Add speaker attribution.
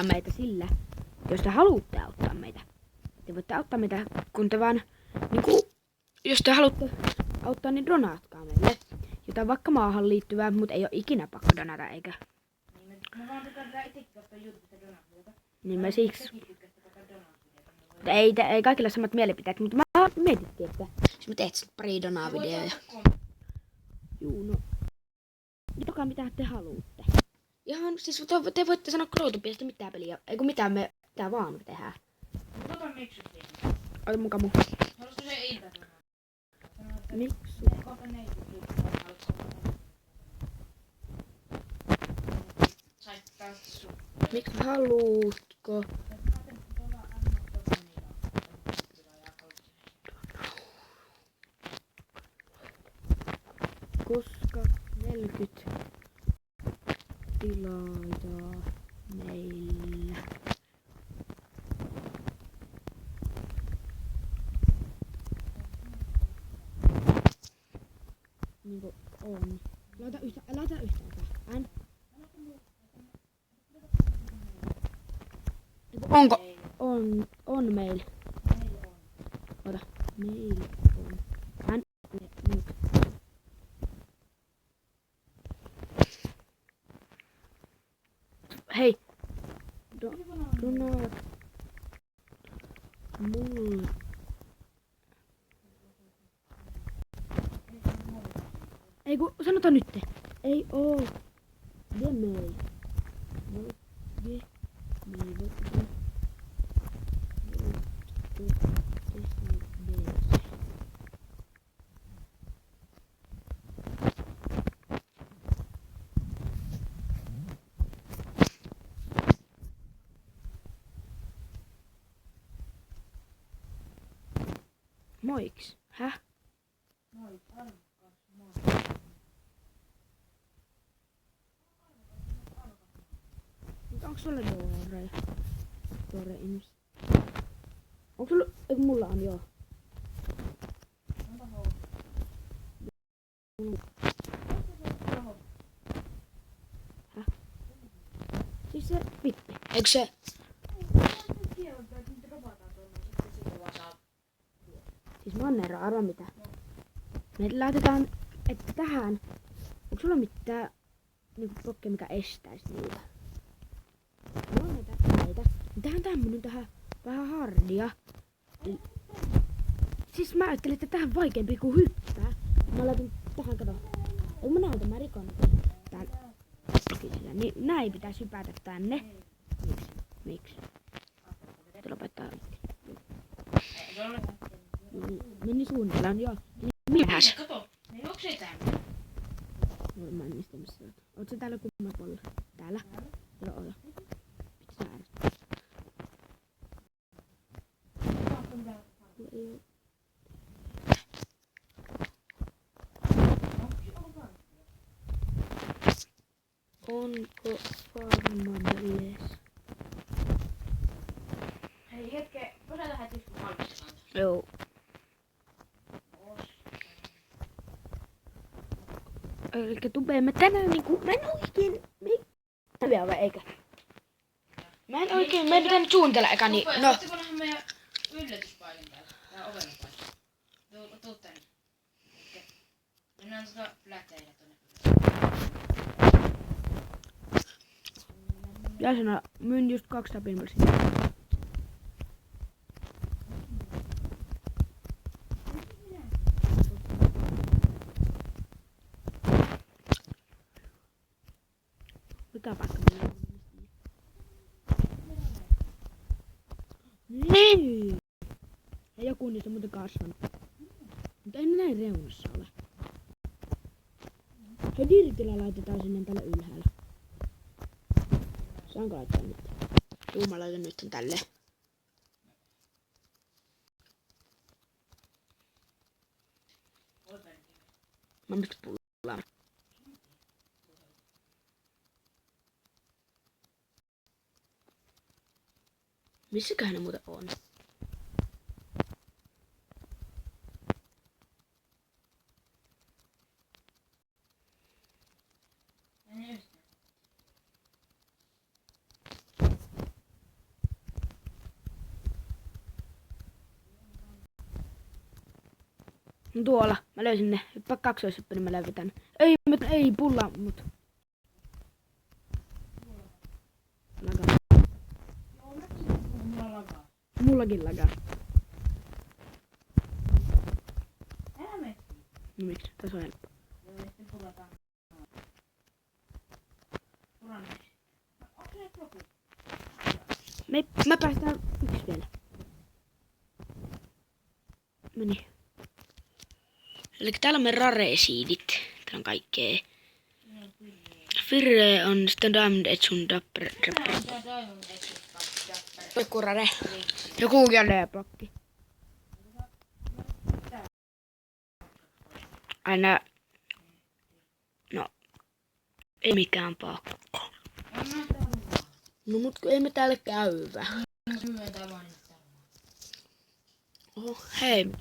Speaker 1: meitä sillä, jos te haluatte auttaa meitä. Te voitte auttaa meitä, kun te vaan, jos te haluatte auttaa, niin donaatkaa meille. Jotain vaikka maahan liittyvää, mutta ei ole ikinä pakko donata, eikä?
Speaker 2: Me vaan tykätään itsekin katsoa YouTubesta donaatioita.
Speaker 1: Niin me siksi. Ei kaikilla samat mielipiteet, mutta mä mietittiin, että jos me teet pari donaa-videoja. Juu, no. Joka mitä te haluatte. Ihan, siis te voitte sanoa Crowtopiasta mitään peliä. Eiku mitään me tää vaan tehdään.
Speaker 2: Ota Miksu siihen.
Speaker 1: Ota mukaan mun.
Speaker 2: Haluaisiko se ilta?
Speaker 1: Miksu. Miksi haluutko? Koska 40 tilaajaa meillä. Niinku on. Laita yhtään tähän. Onko? On meillä. Ota. Meillä on. Nyt. Hei. Donaat. Mulle. Ei kun sanotaan nyt. Ei oo. Demei. Moiks? Häh?
Speaker 2: Moi, arvokas, moi.
Speaker 1: Onko sulla Dore Insta? Onko sulla? Eiku mulla on joo.
Speaker 2: Onpa housu.
Speaker 1: Häh? Siis se pippi. Eikö se? Siis Manner, arva mitä. Me laitetaan, että tähän. Onko sulla mitään niinku blokkeja, mikä estäisi niitä? No näitä. Tähän tämmönen vähän hardia. Siis mä ajattelin, että tähän vaikeampi kuin hyppää. Mä laitan tähän, kato. Ei mä näytän, mä rikon täällä. Niin näin pitäisi hypätä tänne. Miksi? Te lopettaa. Meni suunnilleen, joo. Mitäs?
Speaker 2: Kato, ne onko se täällä?
Speaker 1: No, mä en mistä missä oot. Oot sä täällä kumman puolella? Täällä? Joo, ota. Pitää äärettä. Onko varmalles?
Speaker 2: Hei hetke, voidaan lähteä tiskuun valmistamaan.
Speaker 1: Joo. Elikkä tupeemme tänään niinku, mä en oikein, vielä vai eikä? Mä en oikein, meidän pitää nyt suunnitella eka niin, no.
Speaker 2: Voitteko nähdä meidän yllätyspailin täällä? Tää oven paikka. Tuu tänne. Mennään fläteillä tonne.
Speaker 1: Jäsenä, myyn just 200 pinvalsia. Mikä paikka meillä on? Niin! Ja joku niistä on muuten kasvanut. Mutta ei ne näin reunassa ole. Hei, dirtillä laitetaan sinne tällä ylhäällä. Saanko laittaa nyt? Juu, mä laitan nyt tälle. Mä miksi pullaan? Missäköhän ne muuten on? Tuolla. Mä löysin ne. Hyppää kaksoishyppy, niin mä löydän. Ei pulla, mut. Lagaa.
Speaker 2: Joo, mäkin kun mulla lagaa.
Speaker 1: Mullakin lagaa.
Speaker 2: Älä mene.
Speaker 1: No miksi? Tässä on helppo.
Speaker 2: Joo, ja sitten purataan. Puran ne. Onko ne loput?
Speaker 1: Mä päästään yksi vielä. Meni. Eli täällä on meidän rare-siidit. Täällä on kaikkea.
Speaker 2: No, kyllä.
Speaker 1: Firre on sitten Diamond Edge on Dapper.
Speaker 2: Tää on tää Diamond Edge.
Speaker 1: Joku rare. Joku jäleeblokki. Aina. No. Ei mikään pakko. No mut ei me täällä käyvä.
Speaker 2: Hyvä tavoin.
Speaker 1: Oho, hei.